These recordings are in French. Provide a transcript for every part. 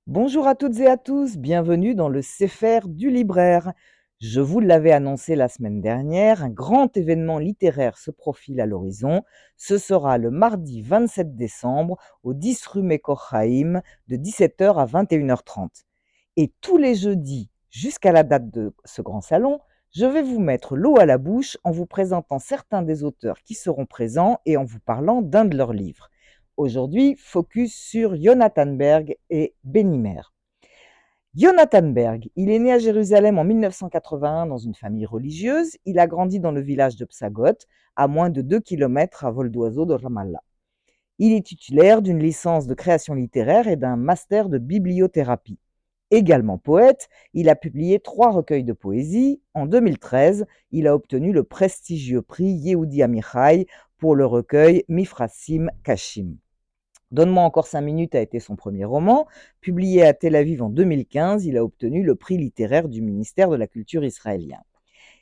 Bonjour à toutes et à tous, bienvenue dans le Sefer du libraire. Je vous l'avais annoncé la semaine dernière, un grand événement littéraire se profile à l'horizon. Ce sera le mardi 27 décembre au 10 rue Mekor Chaim de 17h à 21h30. Et tous les jeudis, jusqu'à la date de ce grand salon, je vais vous mettre l'eau à la bouche en vous présentant certains des auteurs qui seront présents et en vous parlant d'un de leurs livres. Aujourd'hui, focus sur Jonathan Berg et Benny. Jonathan Berg, il est né à Jérusalem en 1981 dans une famille religieuse. Il a grandi dans le village de Psagot, à moins de 2 kilomètres à vol d'oiseau de Ramallah. Il est titulaire d'une licence de création littéraire et d'un master de bibliothérapie. Également poète, il a publié 3 recueils de poésie. En 2013, il a obtenu le prestigieux prix Yehudi Amichai pour le recueil Mifrasim Kashim. Donne-moi encore 5 minutes a été son premier roman. Publié à Tel Aviv en 2015, il a obtenu le prix littéraire du ministère de la Culture israélien.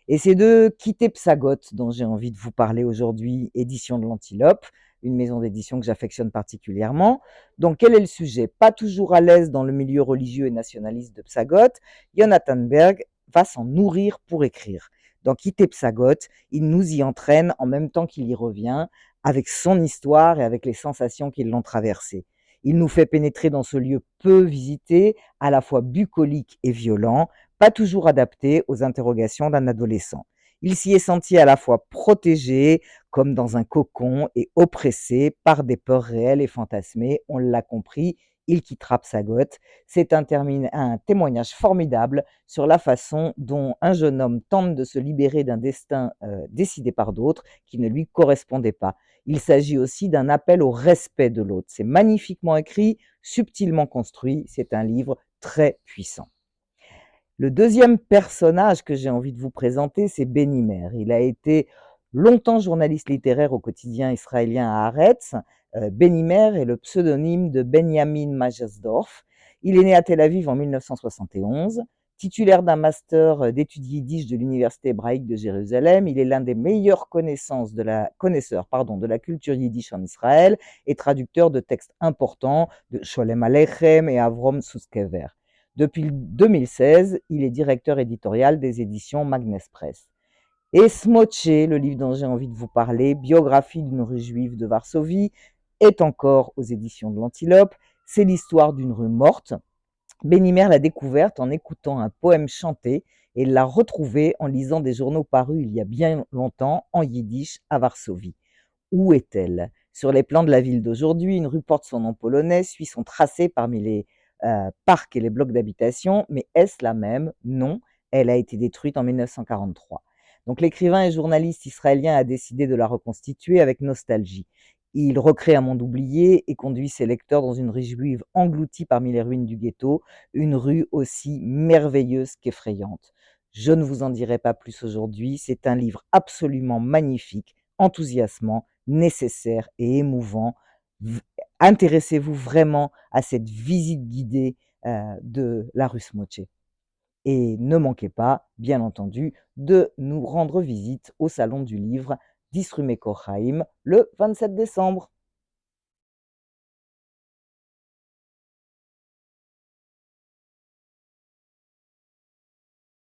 Et c'est de Quitter Psagot dont j'ai envie de vous parler aujourd'hui, édition de l'Antilope, une maison d'édition que j'affectionne particulièrement. Donc, quel est le sujet? Pas toujours à l'aise dans le milieu religieux et nationaliste de Psagot, Jonathan Berg va s'en nourrir pour écrire. Dans Quitter Psagot, il nous y entraîne en même temps qu'il y revient, avec son histoire et avec les sensations qui l'ont traversé. Il nous fait pénétrer dans ce lieu peu visité, à la fois bucolique et violent, pas toujours adapté aux interrogations d'un adolescent. Il s'y est senti à la fois protégé, comme dans un cocon, et oppressé par des peurs réelles et fantasmées. On l'a compris, il quittera Psagot. C'est un témoignage formidable sur la façon dont un jeune homme tente de se libérer d'un destin décidé par d'autres qui ne lui correspondait pas. Il s'agit aussi d'un appel au respect de l'autre. C'est magnifiquement écrit, subtilement construit. C'est un livre très puissant. Le deuxième personnage que j'ai envie de vous présenter, c'est Benny. Il a été longtemps journaliste littéraire au quotidien israélien Haaretz. Benny est le pseudonyme de Benjamin Majesdorf. Il est né à Tel Aviv en 1971. Titulaire d'un master d'études yiddish de l'Université hébraïque de Jérusalem, il est l'un des meilleurs connaisseurs de la culture yiddish en Israël et traducteur de textes importants de Sholem Aleichem et Avrom Suskever. Depuis 2016, il est directeur éditorial des éditions Magnes Press. Et Smoche, le livre dont j'ai envie de vous parler, biographie d'une rue juive de Varsovie, est encore aux éditions de l'Antilope. C'est l'histoire d'une rue morte. Benny l'a découverte en écoutant un poème chanté et l'a retrouvé en lisant des journaux parus il y a bien longtemps en yiddish à Varsovie. Où est-elle? Sur les plans de la ville d'aujourd'hui, une rue porte son nom polonais, suit son tracé parmi les parcs et les blocs d'habitation, mais est-ce la même? Non, elle a été détruite en 1943. Donc l'écrivain et journaliste israélien a décidé de la reconstituer avec nostalgie. Il recrée un monde oublié et conduit ses lecteurs dans une rue juive engloutie parmi les ruines du ghetto, une rue aussi merveilleuse qu'effrayante. Je ne vous en dirai pas plus aujourd'hui, c'est un livre absolument magnifique, enthousiasmant, nécessaire et émouvant. Intéressez-vous vraiment à cette visite guidée de la rue Smoche. Et ne manquez pas, bien entendu, de nous rendre visite au Salon du Livre d'Isrume Kochaim le 27 décembre.